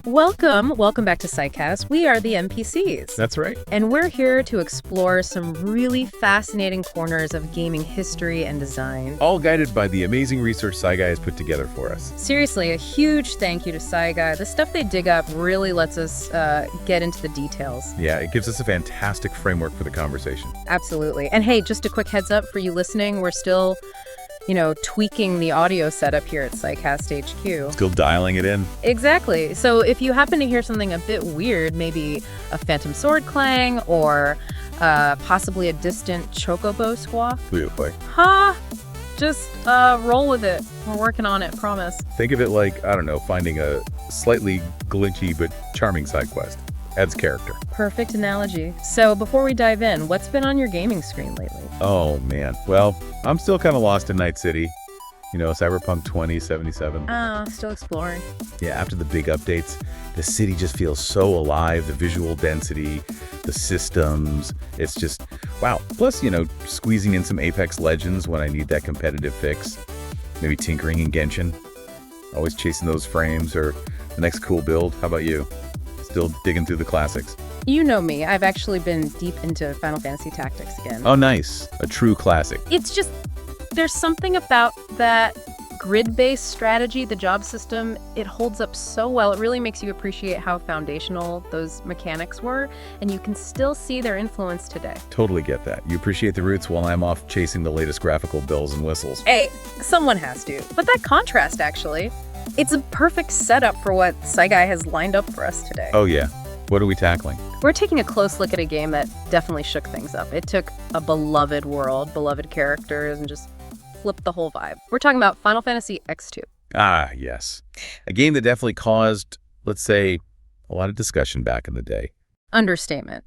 Welcome back to SciCast. We are the NPCs. That's right. And we're here to explore some really fascinating corners of gaming history and design. All guided by the amazing research SciGuy has put together for us. Seriously, a huge thank you to SciGuy. The stuff they dig up really lets us get into the details. Yeah, it gives us a fantastic framework for the conversation. Absolutely. And hey, just a quick heads up for you listening, we're still tweaking the audio setup here at SciCast HQ. Still dialing it in. Exactly. So if you happen to hear something a bit weird, maybe a phantom sword clang or possibly a distant chocobo squawk, just roll with it. We're working on it, promise. Think of it like, I don't know, finding a slightly glitchy but charming side quest. Adds character. Perfect analogy. So before we dive in, what's been on your gaming screen lately? Oh, man. Well, I'm still kind of lost in Night City. Cyberpunk 2077. Still exploring. Yeah, after the big updates, the city just feels so alive. The visual density, the systems, it's just, wow. Plus, squeezing in some Apex Legends when I need that competitive fix. Maybe tinkering in Genshin. Always chasing those frames or the next cool build. How about you? Still digging through the classics. You know me. I've actually been deep into Final Fantasy Tactics again. Oh, nice. A true classic. It's just, there's something about that grid-based strategy, the job system, it holds up so well. It really makes you appreciate how foundational those mechanics were, and you can still see their influence today. Totally get that. You appreciate the roots while I'm off chasing the latest graphical bells and whistles. Hey, someone has to. But that contrast, actually, it's a perfect setup for what SciGuy has lined up for us today. Oh, yeah. What are we tackling? We're taking a close look at a game that definitely shook things up. It took a beloved world, beloved characters, and just flipped the whole vibe. We're talking about Final Fantasy X-2. Ah, yes. A game that definitely caused, let's say, a lot of discussion back in the day. Understatement.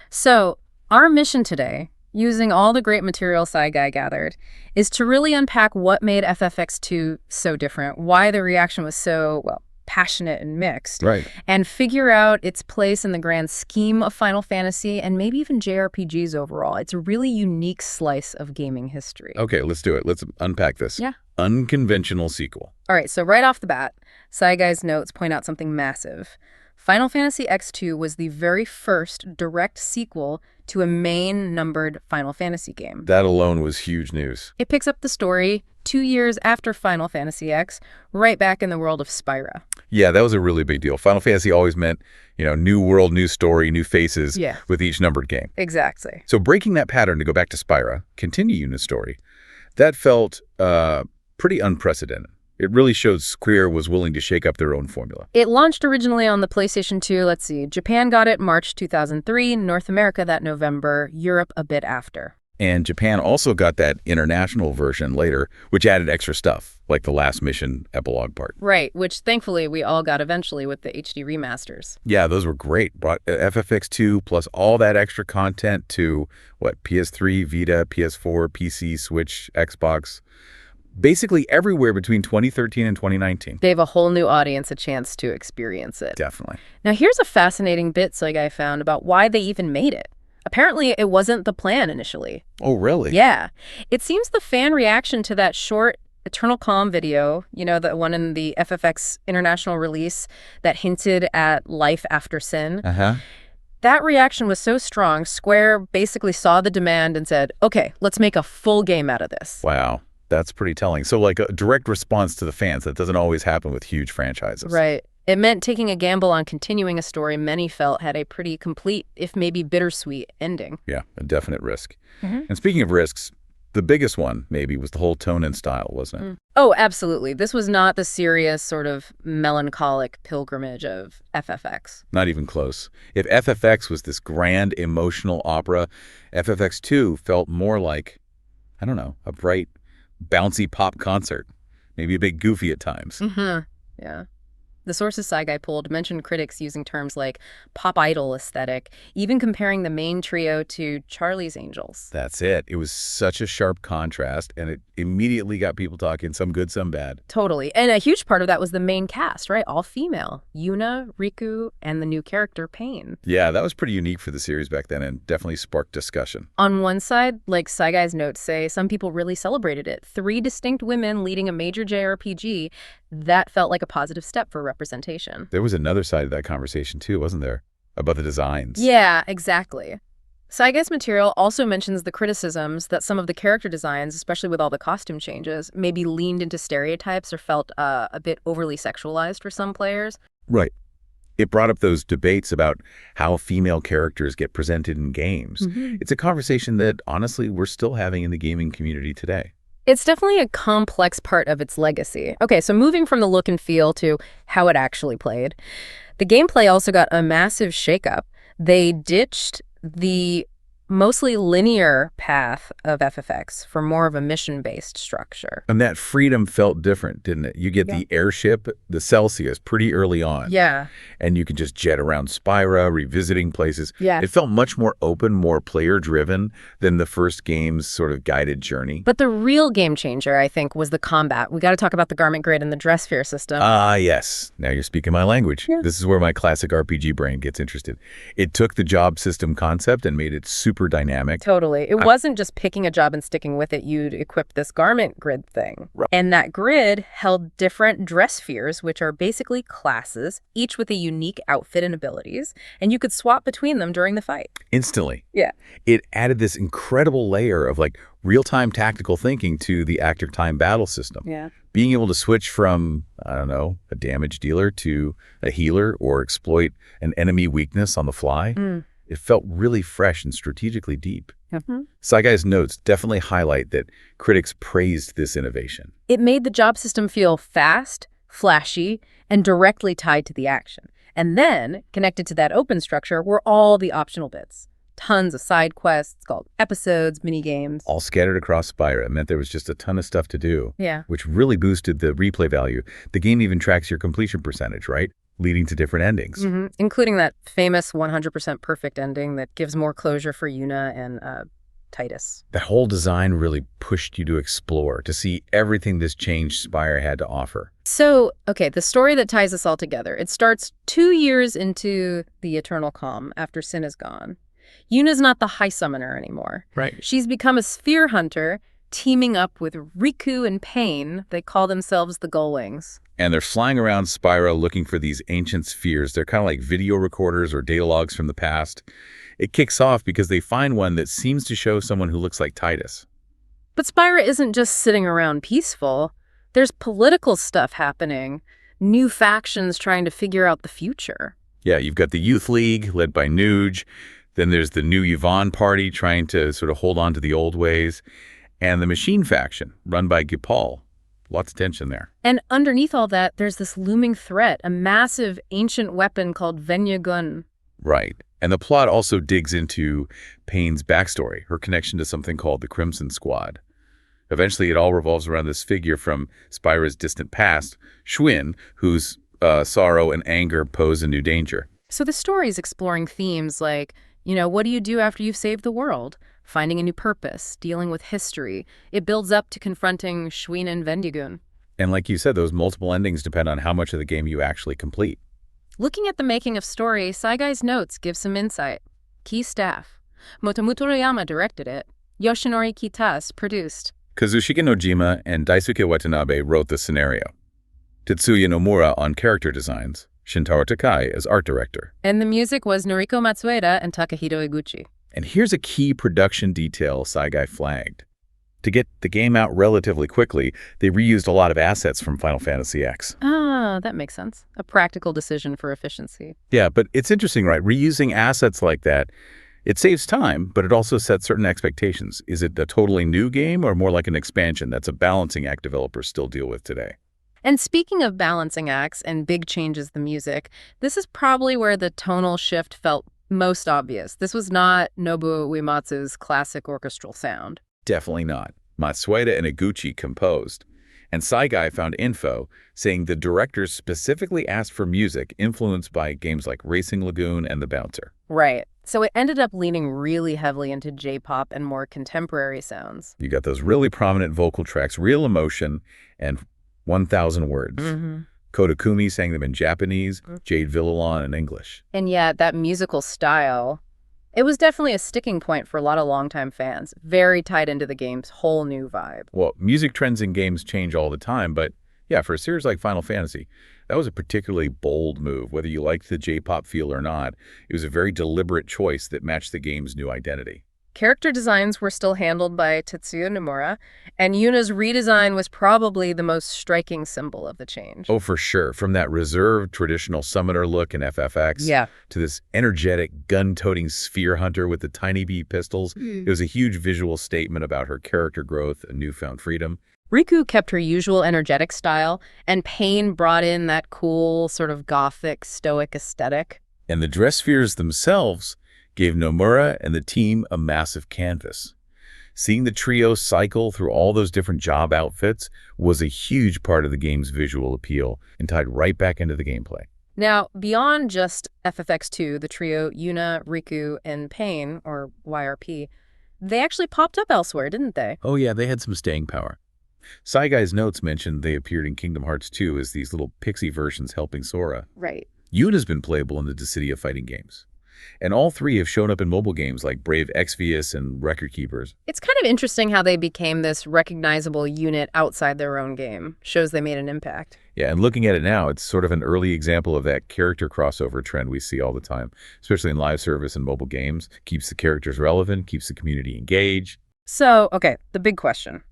So, our mission today, using all the great material SciGuy gathered, is to really unpack what made FFX2 so different, why the reaction was so, passionate and mixed, right, and figure out its place in the grand scheme of Final Fantasy and maybe even JRPGs overall. It's a really unique slice of gaming history. Okay, let's do it. Let's unpack this. Yeah. Unconventional sequel. All right, so right off the bat, SciGuy's notes point out something massive. Final Fantasy X-2 was the very first direct sequel to a main numbered Final Fantasy game. That alone was huge news. It picks up the story 2 years after Final Fantasy X, right back in the world of Spyro. Yeah, that was a really big deal. Final Fantasy always meant, new world, new story, new faces with each numbered game. Exactly. So breaking that pattern to go back to Spyro, continuing the story, that felt pretty unprecedented. It really showed Square was willing to shake up their own formula. It launched originally on the PlayStation 2, let's see, Japan got it March 2003, North America that November, Europe a bit after. And Japan also got that international version later, which added extra stuff, like the last mission epilogue part. Right, which thankfully we all got eventually with the HD remasters. Yeah, those were great. Brought FFX2 plus all that extra content to, PS3, Vita, PS4, PC, Switch, Xbox. Basically everywhere between 2013 and 2019. Gave a whole new audience a chance to experience it. Definitely. Now here's a fascinating bit SciGuy found about why they even made it. Apparently it wasn't the plan initially. Oh, really? Yeah. It seems the fan reaction to that short Eternal Calm video, the one in the FFX international release that hinted at life after sin. That reaction was so strong, Square basically saw the demand and said, okay, let's make a full game out of this. Wow. That's pretty telling. So like a direct response to the fans. That doesn't always happen with huge franchises. Right. It meant taking a gamble on continuing a story many felt had a pretty complete, if maybe bittersweet, ending. Yeah, a definite risk. And speaking of risks, the biggest one maybe was the whole tone and style, wasn't it? Oh, absolutely. This was not the serious sort of melancholic pilgrimage of FFX. Not even close. If FFX was this grand emotional opera, FFX2 felt more like, I don't know, a bright, bouncy pop concert, maybe a bit goofy at times. Yeah. The sources SciGuy pulled mentioned critics using terms like pop idol aesthetic, even comparing the main trio to Charlie's Angels. That's it. It was such a sharp contrast, and it immediately got people talking, some good, some bad. Totally. And a huge part of that was the main cast, right? All female. Yuna, Riku, and the new character, Pain. Yeah, that was pretty unique for the series back then and definitely sparked discussion. On one side, like SciGuy's notes say, some people really celebrated it. 3 distinct women leading a major JRPG. That felt like a positive step for representation. There was another side of that conversation too, wasn't there? About the designs. Yeah, exactly. Saige's material also mentions the criticisms that some of the character designs, especially with all the costume changes, maybe leaned into stereotypes or felt a bit overly sexualized for some players. Right. It brought up those debates about how female characters get presented in games. It's a conversation that, honestly, we're still having in the gaming community today. It's definitely a complex part of its legacy. Okay, so moving from the look and feel to how it actually played, the gameplay also got a massive shakeup. They ditched the mostly linear path of FFX for more of a mission-based structure. And that freedom felt different, didn't it? You get the airship, the Celsius, pretty early on. Yeah. And you can just jet around Spyra, revisiting places. Yeah. It felt much more open, more player-driven than the first game's sort of guided journey. But the real game changer, I think, was the combat. We got to talk about the garment grid and the dress sphere system. Ah, yes. Now you're speaking my language. Yeah. This is where my classic RPG brain gets interested. It took the job system concept and made it super dynamic. Totally. It wasn't just picking a job and sticking with it. You'd equip this garment grid thing. Right. And that grid held different dress spheres, which are basically classes, each with a unique outfit and abilities. And you could swap between them during the fight. Instantly. Yeah. It added this incredible layer of like real-time tactical thinking to the active time battle system. Yeah. Being able to switch from, I don't know, a damage dealer to a healer or exploit an enemy weakness on the fly. It felt really fresh and strategically deep. Saigai's notes definitely highlight that critics praised this innovation. It made the job system feel fast, flashy, and directly tied to the action. And then, connected to that open structure, were all the optional bits. Tons of side quests called episodes, minigames. All scattered across Spyra. It meant there was just a ton of stuff to do. Yeah. Which really boosted the replay value. The game even tracks your completion percentage, right? Leading to different endings. Including that famous 100% perfect ending that gives more closure for Yuna and Titus. That whole design really pushed you to explore, to see everything this changed Spyra had to offer. So, okay, the story that ties us all together. It starts 2 years into the Eternal Calm after Sin is gone. Yuna's not the High Summoner anymore. Right. She's become a sphere hunter, teaming up with Riku and Pain. They call themselves the Gullwings. And they're flying around Spyra looking for these ancient spheres. They're kind of like video recorders or data logs from the past. It kicks off because they find one that seems to show someone who looks like Titus. But Spyra isn't just sitting around peaceful. There's political stuff happening, new factions trying to figure out the future. Yeah, you've got the Youth League, led by Nuge. Then there's the new Yvonne party trying to sort of hold on to the old ways. And the Machine faction, run by Gipal. Lots of tension there. And underneath all that, there's this looming threat, a massive ancient weapon called Venya Gun. Right. And the plot also digs into Pain's backstory, her connection to something called the Crimson Squad. Eventually, it all revolves around this figure from Spyra's distant past, Schwinn, whose sorrow and anger pose a new danger. So the story's exploring themes like, you know, what do you do after you've saved the world? Finding a new purpose, dealing with history. It builds up to confronting Schwinn and Vendigun. And like you said, those multiple endings depend on how much of the game you actually complete. Looking at the making of story, Saigai's notes give some insight. Key staff. Motomu Toriyama directed it. Yoshinori Kitase produced. Kazushika Nojima and Daisuke Watanabe wrote the scenario. Tetsuya Nomura on character designs. Shintaro Takai as art director. And the music was Noriko Matsueda and Takahito Eguchi. And here's a key production detail Saigai flagged. To get the game out relatively quickly, they reused a lot of assets from Final Fantasy X. Ah, that makes sense. A practical decision for efficiency. Yeah, but it's interesting, right? Reusing assets like that, it saves time, but it also sets certain expectations. Is it a totally new game or more like an expansion? That's a balancing act developers still deal with today. And speaking of balancing acts and big changes the music, this is probably where the tonal shift felt most obvious. This was not Nobuo Uematsu's classic orchestral sound. Definitely not. Matsueda and Eguchi composed. And Saigai found info saying the directors specifically asked for music influenced by games like Racing Lagoon and The Bouncer. Right. So it ended up leaning really heavily into J-pop and more contemporary sounds. You got those really prominent vocal tracks, real emotion, and 1,000 words. Kodakumi sang them in Japanese, Jade Villalon in English. And yet that musical style, it was definitely a sticking point for a lot of longtime fans, very tied into the game's whole new vibe. Well, music trends in games change all the time, but Yeah, for a series like Final Fantasy, that was a particularly bold move. Whether you liked the J-pop feel or not, it was a very deliberate choice that matched the game's new identity. Character designs were still handled by Tetsuya Nomura, and Yuna's redesign was probably the most striking symbol of the change. Oh, for sure. From that reserved traditional summoner look in FFX to this energetic gun-toting sphere hunter with the tiny bee pistols, it was a huge visual statement about her character growth and newfound freedom. Riku kept her usual energetic style, and Pain brought in that cool, sort of gothic, stoic aesthetic. And the dress spheres themselves gave Nomura and the team a massive canvas. Seeing the trio cycle through all those different job outfits was a huge part of the game's visual appeal and tied right back into the gameplay. Now, beyond just FFX2, the trio Yuna, Riku, and Pain, or YRP, they actually popped up elsewhere, didn't they? Oh yeah, they had some staying power. Sai's notes mentioned they appeared in Kingdom Hearts 2 as these little pixie versions helping Sora. Right. Yuna's been playable in the Dissidia fighting games. And all three have shown up in mobile games like Brave Exvius and Record Keepers. It's kind of interesting how they became this recognizable unit outside their own game. Shows they made an impact. Yeah, and looking at it now, it's sort of an early example of that character crossover trend we see all the time, especially in live service and mobile games. Keeps the characters relevant, keeps the community engaged. So, okay, the big question.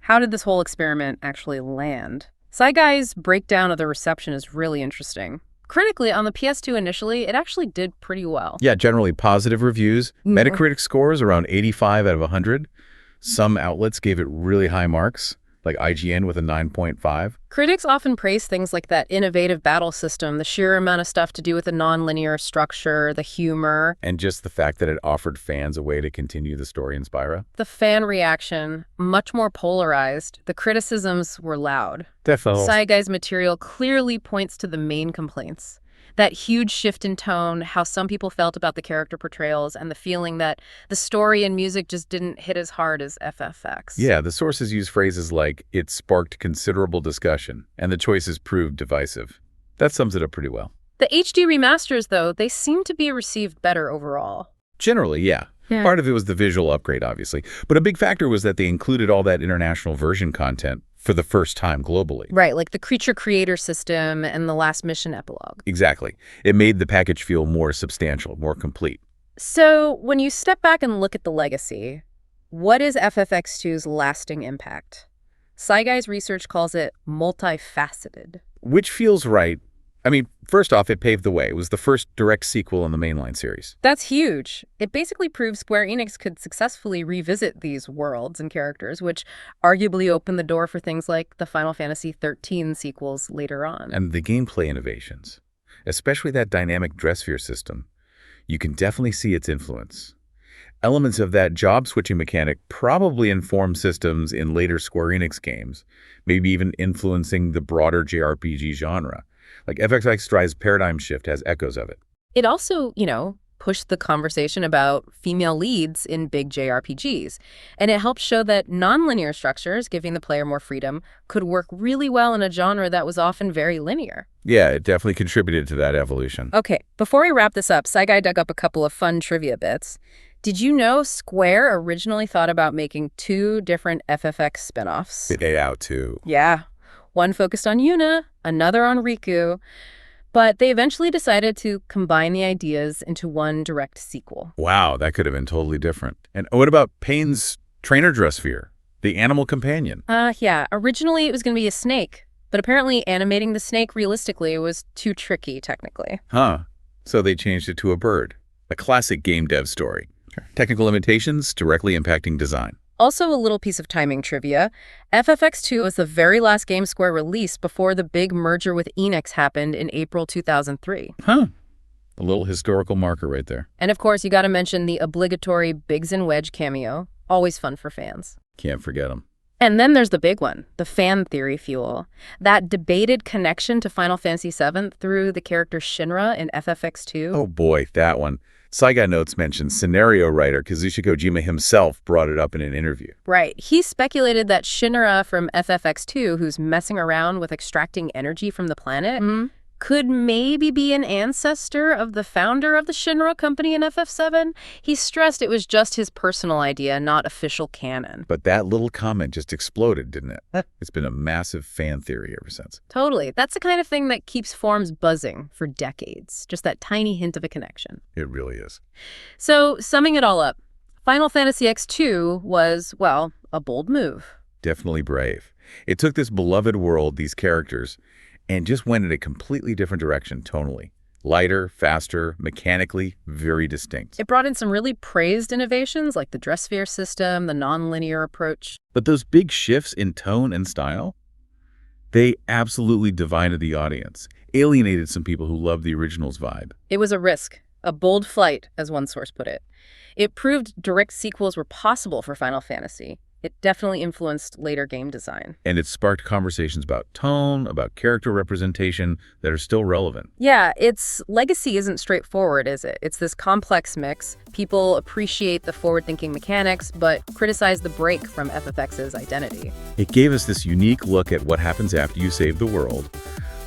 How did this whole experiment actually land? Sai's breakdown of the reception is really interesting. Critically, on the PS2 initially, it actually did pretty well. Yeah, generally positive reviews. Metacritic scores around 85 out of 100. Some outlets gave it really high marks, like IGN with a 9.5. Critics often praise things like that innovative battle system, the sheer amount of stuff to do with the non-linear structure, the humor. And just the fact that it offered fans a way to continue the story in Spyro. The fan reaction, much more polarized. The criticisms were loud. Definitely. Sai's material clearly points to the main complaints. That huge shift in tone, how some people felt about the character portrayals, and the feeling that the story and music just didn't hit as hard as FFX. Yeah, the sources use phrases like, it sparked considerable discussion, and the choices proved divisive. That sums it up pretty well. The HD remasters, though, they seem to be received better overall. Generally, yeah. Part of it was the visual upgrade, obviously. But a big factor was that they included all that international version content for the first time globally. Right, like the creature creator system and the last mission epilogue. Exactly. It made the package feel more substantial, more complete. So when you step back and look at the legacy, what is FFX2's lasting impact? Sai's research calls it multifaceted. Which feels right. I mean, first off, it paved the way. It was the first direct sequel in the mainline series. That's huge. It basically proves Square Enix could successfully revisit these worlds and characters, which arguably opened the door for things like the Final Fantasy XIII sequels later on. And the gameplay innovations, especially that dynamic dress sphere system, you can definitely see its influence. Elements of that job-switching mechanic probably informed systems in later Square Enix games, maybe even influencing the broader JRPG genre. Like FXX Stride's paradigm shift has echoes of it. It also, pushed the conversation about female leads in big JRPGs. And it helped show that nonlinear structures, giving the player more freedom, could work really well in a genre that was often very linear. Yeah, it definitely contributed to that evolution. Okay, before we wrap this up, Saigai dug up a couple of fun trivia bits. Did you know Square originally thought about making 2 different FFX spin-offs? It out too. Yeah. One focused on Yuna, another on Riku, but they eventually decided to combine the ideas into one direct sequel. Wow, that could have been totally different. And what about Pain's trainer dress sphere, the animal companion? Yeah, originally it was going to be a snake, but apparently animating the snake realistically was too tricky, technically. Huh. So they changed it to a bird. A classic game dev story. Technical limitations directly impacting design. Also, a little piece of timing trivia. FFX2 was the very last game Square released before the big merger with Enix happened in April 2003. Huh. A little historical marker right there. And of course, you got to mention the obligatory Biggs and Wedge cameo. Always fun for fans. Can't forget them. And then there's the big one, the fan theory fuel. That debated connection to Final Fantasy VII through the character Shinra in FFX2. Oh boy, that one. Saiga Notes mentioned scenario writer Kazushi Kojima himself brought it up in an interview. Right. He speculated that Shinra from FFX2, who's messing around with extracting energy from the planet, could maybe be an ancestor of the founder of the Shinra company in FF7. He stressed it was just his personal idea, not official canon. But that little comment just exploded, didn't it? It's been a massive fan theory ever since. Totally. That's the kind of thing that keeps forums buzzing for decades. Just that tiny hint of a connection. It really is. So, summing it all up, Final Fantasy X-2 was, well, a bold move. Definitely brave. It took this beloved world, these characters, and just went in a completely different direction tonally. Lighter, faster, mechanically, very distinct. It brought in some really praised innovations like the dress sphere system, the non-linear approach. But those big shifts in tone and style, they absolutely divided the audience, alienated some people who loved the original's vibe. It was a risk, a bold flight, as one source put it. It proved direct sequels were possible for Final Fantasy. It definitely influenced later game design. And it sparked conversations about tone, about character representation that are still relevant. Yeah, its legacy isn't straightforward, is it? It's this complex mix. People appreciate the forward-thinking mechanics, but criticize the break from FFX's identity. It gave us this unique look at what happens after you save the world,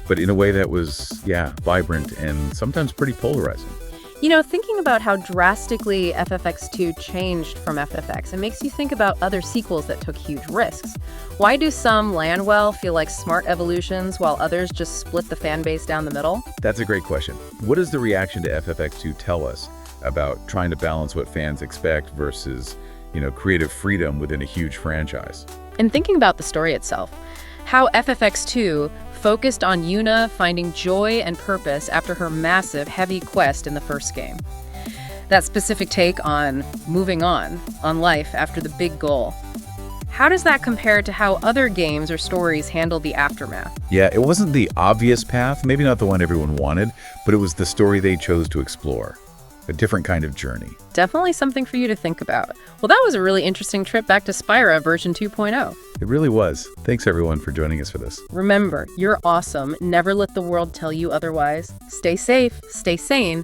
but in a way that was, vibrant and sometimes pretty polarizing. You know, thinking about how drastically FFX2 changed from FFX, it makes you think about other sequels that took huge risks. Why do some land well feel like smart evolutions while others just split the fan base down the middle? That's a great question. What does the reaction to FFX2 tell us about trying to balance what fans expect versus, creative freedom within a huge franchise? And thinking about the story itself, how FFX2 focused on Yuna finding joy and purpose after her massive, heavy quest in the first game. That specific take on moving on life after the big goal. How does that compare to how other games or stories handle the aftermath? Yeah, it wasn't the obvious path, maybe not the one everyone wanted, but it was the story they chose to explore. A different kind of journey. Definitely something for you to think about. Well, that was a really interesting trip back to Spyro version 2.0. It really was. Thanks, everyone, for joining us for this. Remember, you're awesome. Never let the world tell you otherwise. Stay safe, stay sane.